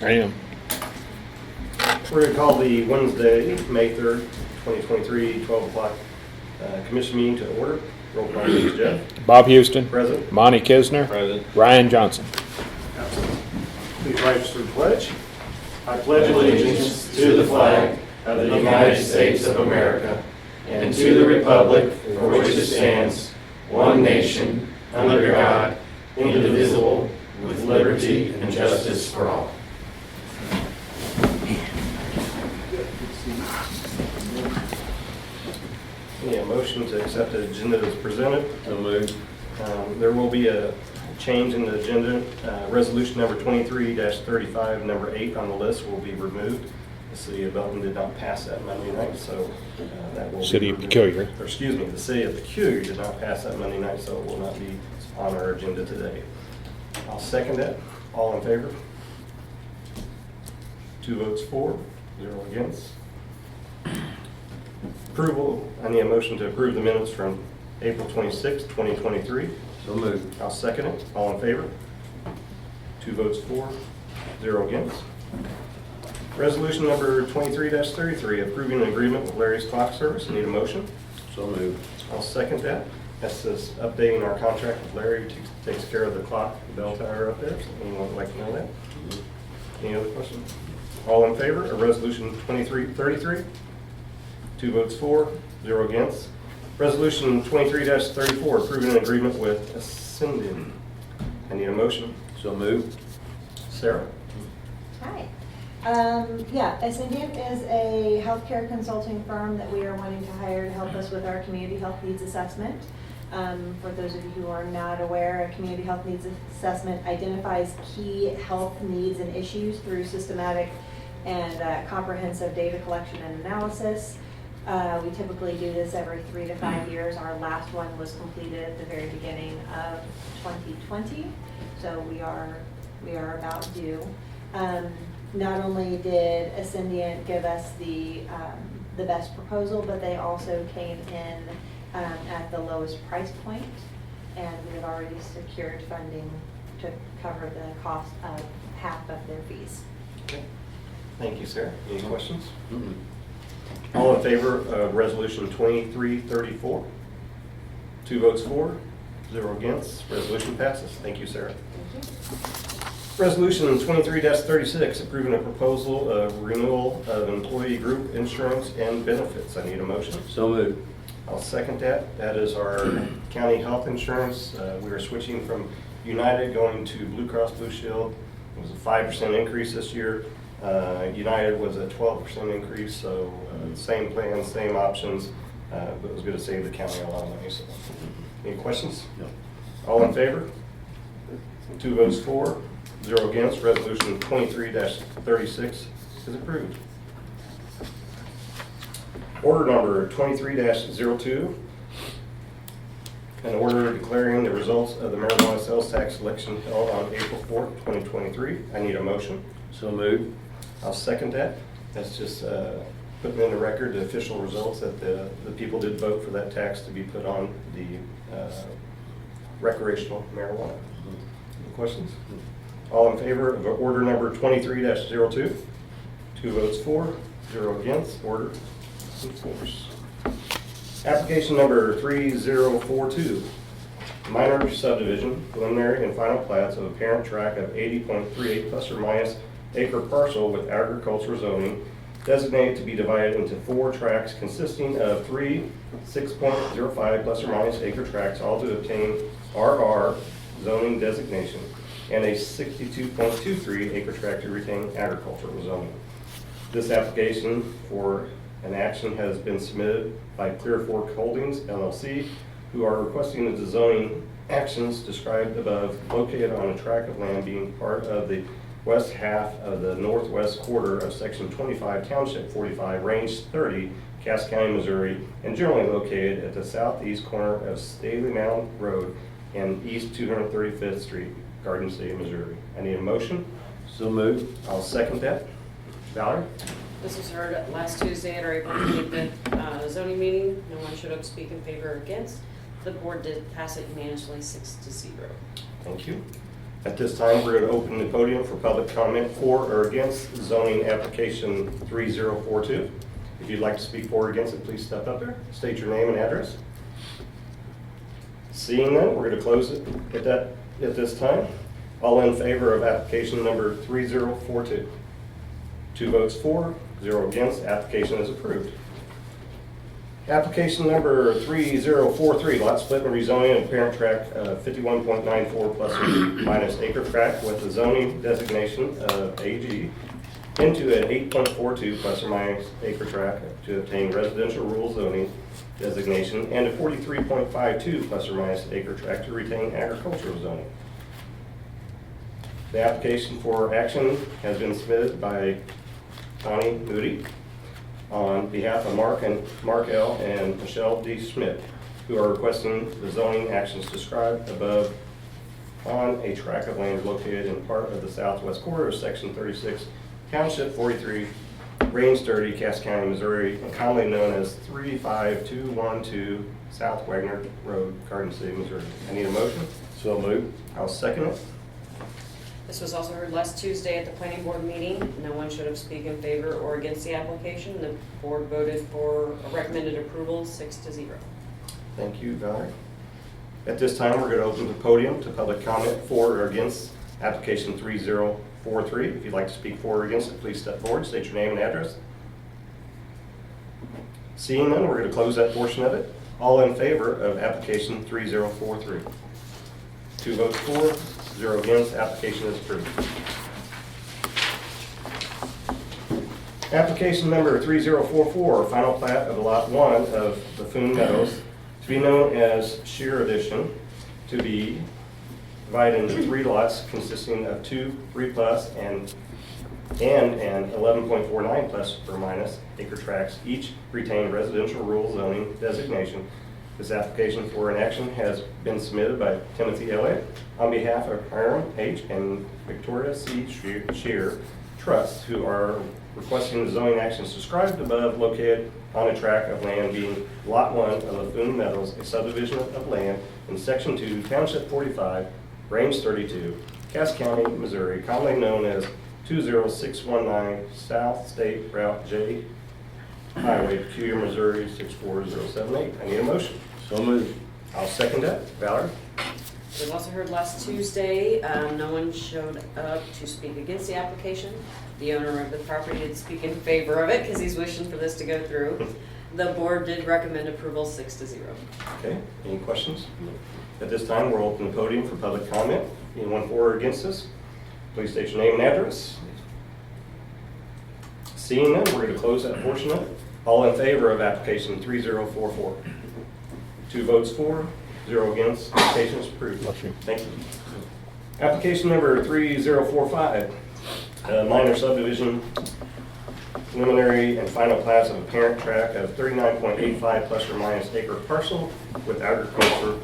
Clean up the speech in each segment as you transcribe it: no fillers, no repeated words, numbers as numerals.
I am. We're going to call the Wednesday, May 3rd, 2023, 12 o'clock commission meeting to order. Roll call, please, Jeff. Bob Houston. Present. Monty Kisner. Present. Ryan Johnson. Please register the pledge. I pledge allegiance to the flag of the United States of America and to the republic for which it stands, one nation, under God, indivisible, with liberty and justice for all. Any motion to accept the agenda as presented? So moved. There will be a change in the agenda. Resolution number 23-35, number 8 on the list will be removed. The city of Belton did not pass that Monday night, so that will be City of removed. Peculiar. Or, excuse me, the city of Peculiar did not pass that Monday night, so it will not be on our agenda today. I'll second that. All in favor? 2 votes for, 0 against. Approval, I need a motion to approve the minutes from April 26, 2023. So moved. I'll second it. All in favor? 2 votes for, 0 against. Resolution number 23-33, approving an agreement with Larry's Clock Service. I need a motion. So moved. I'll second that. That's just updating our contract with Larry, who takes care of the clock, the bell tower up there. So anyone would like to know that? Any other questions? All in favor of resolution 23-33? 2 votes for, 0 against. Resolution 23-34, approving an agreement with Ascendium. I need a motion. So moved. Sarah? Hi. Ascendiant is a healthcare consulting firm that we are wanting to hire to help us with our community health needs assessment. For those of you who are not aware, a community health needs assessment identifies key health needs and issues through systematic and comprehensive data collection and analysis. We typically do this every 3 to 5 years. Our last one was completed at the very beginning of 2020, so we are about due. Not only did Ascendiant give us the best proposal, but they also came in at the lowest price point, and we have already secured funding to cover the cost of half of their fees. Okay. Thank you, Sarah. Any questions? Mm-mm. All in favor of resolution 23-34? 2 votes for, 0 against. Resolution passes. Thank you, Sarah. Thank you. Resolution 23-36, approving a proposal of renewal of employee group insurance and benefits. I need a motion. So moved. I'll second that. That is our county health insurance. We are switching from United going to Blue Cross Blue Shield. It was a 5% increase this year. United was a 12% increase, so same plan, same options, but it was going to save the county a lot of money. So, any questions? No. All in favor? 2 votes for, 0 against. Resolution 23-36 is approved. Order number 23-02, an order declaring the results of the marijuana sales tax election held on April 4th, 2023. I need a motion. So moved. I'll second that. That's just putting in the record the official results that the people did vote for that tax to be put on the recreational marijuana. Any questions? All in favor of order number 23-02? 2 votes for, 0 against. Order in force. Application number 3042. Minor subdivision, preliminary and final plats of a parent tract of 80.38 plus or minus acre parcel with agricultural zoning designated to be divided into 4 tracts consisting of 3 6.05 plus or minus acre tracts, all to obtain RR zoning designation, and a 62.23 acre tract to retain agricultural zoning. This application for an action has been submitted by Clear Fork Holdings LLC, who are requesting the zoning actions described above located on a tract of land being part of the west half of the northwest quarter of section 25, township 45, range 30, Cass County, Missouri, and generally located at the southeast corner of Staley Mountain Road and East 235th Street, Garden City, Missouri. I need a motion. So moved. I'll second that. Valerie? This was heard last Tuesday at our April 25th zoning meeting. No one showed up to speak in favor or against. The board did pass it unanimously 6-0. Thank you. At this time, we're going to open the podium for public comment for or against zoning application 3042. If you'd like to speak for or against it, please step up there, state your name and address. Seeing none, we're going to close it at this time. All in favor of application number 3042? 2 votes for, 0 against, application is approved. Application number 3043, lot split and rezoning of parent tract 51.94 plus or minus acre tract with the zoning designation of AG into an 8.42 plus or minus acre tract to obtain residential rural zoning designation and a 43.52 plus or minus acre tract to retain agricultural zoning. The application for action has been submitted by Connie Moody on behalf of Mark L. and Michelle D. Schmidt, who are requesting the zoning actions described above on a tract of land located in part of the southwest quarter of Section 36, Township 43, Range 30, Cass County, Missouri, and commonly known as 35212 South Wagner Road, Garden City, Missouri. I need a motion. So moved. I'll second it. This was also heard last Tuesday at the planning board meeting. No one should have spoken in favor or against the application. The board voted for a recommended approval, 6-0. Thank you, Valerie. At this time, we're going to open the podium to public comment for or against application 3043. If you'd like to speak for or against it, please step forward, state your name and address. Seeing none, we're going to close that portion of it. All in favor of application 3043? 2 votes for, 0 against, application is approved. Application number 3044, final plat of lot 1 of Buffoon Meadows, to be known as Shear Addition, to be divided into 3 lots consisting of 2 3+ and an 11.49 plus or minus acre tracts, each retain residential rural zoning designation. This application for an action has been submitted by Timothy Elliott on behalf of Hiram H. and Victoria C. Shear Trust, who are requesting the zoning actions described above located on a tract of land being Lot 1 of Buffoon Meadows, a subdivision of land in Section 2, Township 45, Range 32, Cass County, Missouri, commonly known as 20619 South State Route J Highway, Peculiar, Missouri 64078. I need a motion. So moved. I'll second that. Valerie? It was also heard last Tuesday. No one showed up to speak against the application. The owner of the property did speak in favor of it because he's wishing for this to go through. The board did recommend approval 6-0. Okay, any questions? At this time, we'll open the podium for public comment. Anyone for or against this? Please state your name and address. Seeing none, we're going to close that portion of it. All in favor of application 3044? 2 votes for, 0 against, application is approved. Thank you. Application number 3045, minor subdivision, preliminary and final plats of a parent tract of 39.85 plus or minus acre parcel with agriculture.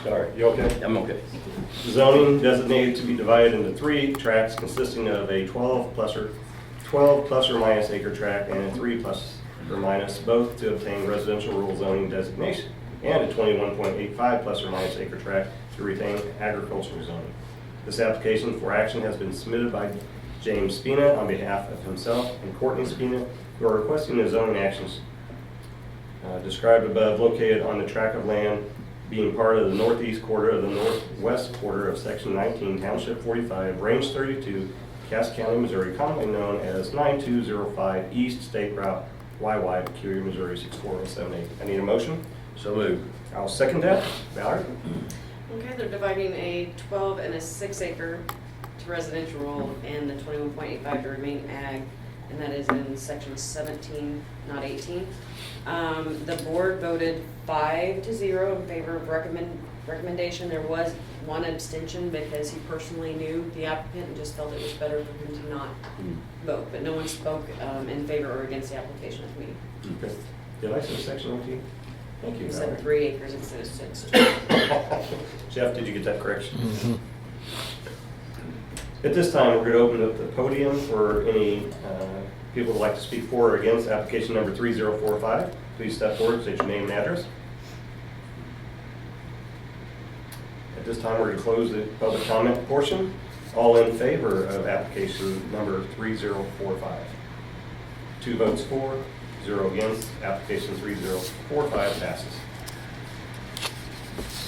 Sorry, you okay? I'm okay. Zoning designated to be divided into 3 tracts consisting of a 12 plus or minus acre tract and a 3 plus or minus, both to obtain residential rural zoning designation, and a 21.85 plus or minus acre tract to retain agricultural zoning. This application for action has been submitted by James Spina on behalf of himself and Courtney Spina, who are requesting the zoning actions described above located on the tract of land being part of the northeast quarter of the northwest quarter of Section 19, Township 45, Range 32, Cass County, Missouri, commonly known as 9205 East State Route YY, Peculiar, Missouri 64078. I need a motion. So moved. I'll second that. Valerie? Okay, they're dividing a 12 and a 6 acre to residential rural and the 21.85 to remain ag, and that is in section 17, not 18. The board voted 5-0 in favor of recommendation. There was one abstention because he personally knew the applicant and just felt it was better for him to not vote, but no one spoke in favor or against the application at the meeting. Okay. Did I say section 18? Thank you, You Valerie. said 3 acres instead of 6. Jeff, did you get that correction? At this time, we're going to open up the podium for any people who would like to speak for or against application number 3045. Please step forward, state your name and address. At this time, we're going to close the public comment portion. All in favor of application number 3045? 2 votes for, 0 against. Application 3045 passes.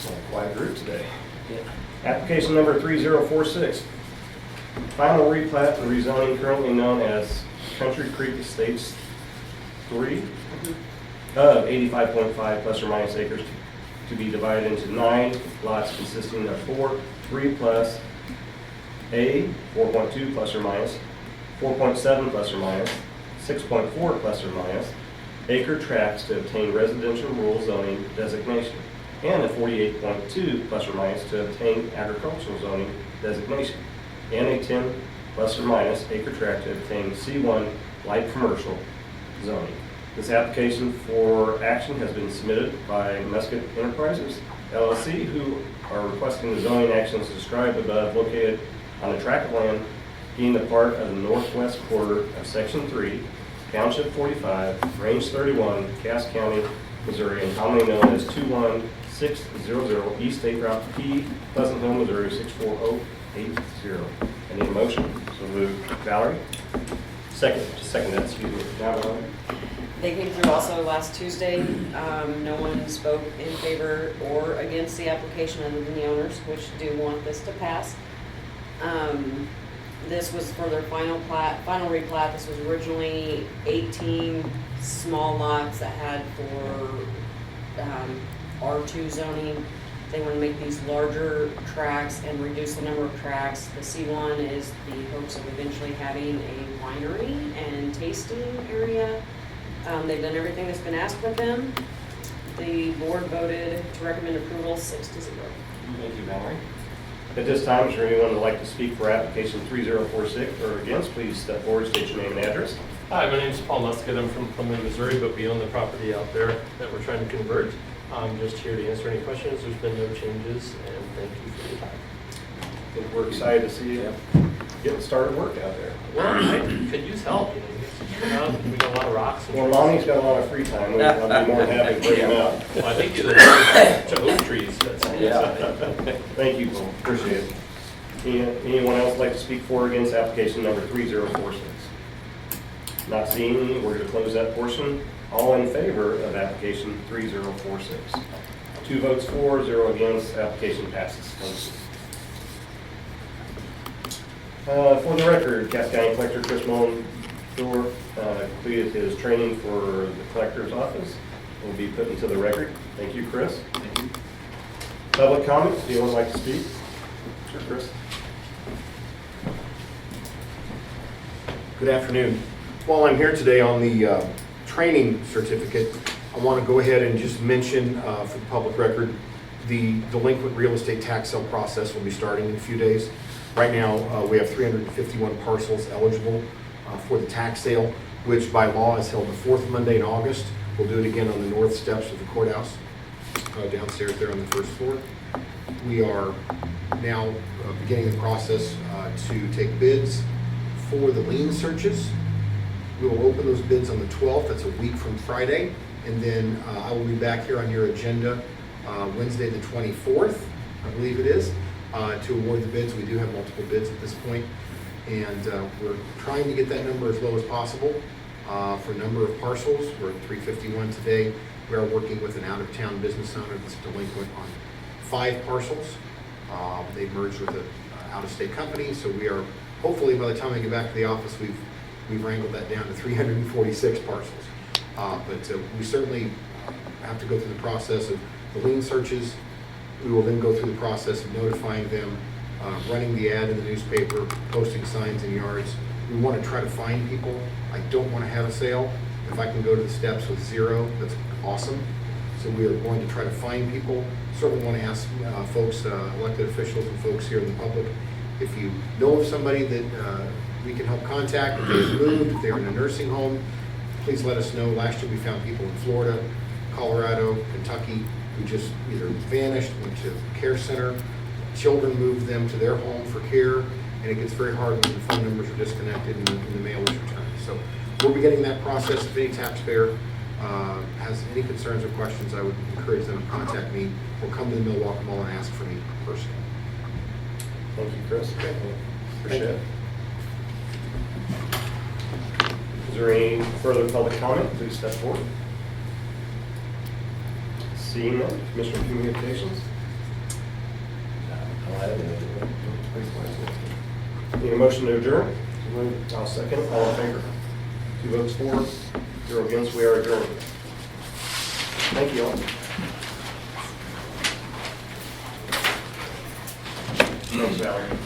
Well, quite a group today. Application number 3046. Final replat and rezoning currently known as Country Creek Estates 3 of 85.5 plus or minus acres to be divided into 9 lots consisting of 3 plus A, 4.2 plus or minus, 4.7 plus or minus, 6.4 plus or minus, acre tracts to obtain residential rural zoning designation, and a 48.2 plus or minus to obtain agricultural zoning designation, and a 10 plus or minus acre tract to obtain C1 light commercial zoning. This application for action has been submitted by Musket Enterprises LLC, who are requesting the zoning actions described above located on a tract of land being the part of the northwest quarter of Section 3, Township 45, Range 31, Cass County, Missouri, and commonly known as 21600 East State Route P, Pleasant Hill, Missouri 64080. I need a motion. So moved. Valerie? Second that, excuse me. Now, Valerie? They came through also last Tuesday. No one spoke in favor or against the application other than the owners, which do want this to pass. This was for their final replat. This was originally 18 small lots that had for R2 zoning. They want to make these larger tracts and reduce the number of tracts. The C1 is the hopes of eventually having a winery and tasting area. They've done everything that's been asked of them. The board voted to recommend approval 6-0. Thank you, Valerie. At this time, is there anyone who would like to speak for application 3046 or against? Please step forward, state your name and address. Hi, my name is Paul Musket. I'm from Plymouth, Missouri, but we own the property out there that we're trying to convert. I'm just here to answer any questions. There's been no changes, and thank you for your time. I think we're excited to see you getting started work out there. Well, I could use help. We got a lot of rocks. And Well, Lonnie's got a lot of free time. I'll be more than happy to bring him out. Well, I think these are to oak trees. That's Thank you, Paul. Appreciate it. Anyone else like to speak for or against application number 3046? Not seeing any, we're going to close that portion. All in favor of application 3046? 2 votes for, 0 against. Application passes. Thank you. For the record, Cass County Collector Chris Mullen completed his training for the collector's office. Will be put into the record. Thank you, Chris. Thank you. Public comments. Do anyone like to speak? Sure, Chris. Good afternoon. While I'm here today on the training certificate, I want to go ahead and just mention for the public record, the delinquent real estate tax sale process will be starting in a few days. Right now, we have 351 parcels eligible for the tax sale, which by law is held the 4th Monday in August. We'll do it again on the north steps of the courthouse, downstairs there on the first floor. We are now beginning the process to take bids for the lien searches. We will open those bids on the 12th, that's a week from Friday, and then I will be back here on your agenda Wednesday the 24th, I believe it is, to award the bids. We do have multiple bids at this point, and we're trying to get that number as low as possible for a number of parcels. We're at 351 today. We are working with an out-of-town business owner that's delinquent on 5 parcels. They merged with an out-of-state company, so we are, hopefully by the time I get back to the office, we've wrangled that down to 346 parcels. But we certainly have to go through the process of the lien searches. We will then go through the process of notifying them, running the ad in the newspaper, posting signs in yards. We want to try to find people. I don't want to have a sale. If I can go to the steps with 0, that's awesome. So we are going to try to find people. Certainly want to ask folks, elected officials and folks here in the public, if you know of somebody that we can help contact, if they've moved, if they're in a nursing home, please let us know. Last year we found people in Florida, Colorado, Kentucky, who just either vanished, went to a care center, children moved them to their home for care, and it gets very hard when the phone numbers are disconnected and the mail is returned. So we'll be getting that process. If any taxpayer has any concerns or questions, I would encourage them to contact me or come to the Milwaukee Mall and ask for me personally. Thank you, Chris. Appreciate it. Is there any further public comment? Please step forward. Seeing none, Commissioner Communications? Need a motion to adjourn? I'll second. All in favor? 2 votes for, 0 against. We are adjourned. Thank you all. Thanks, Valerie.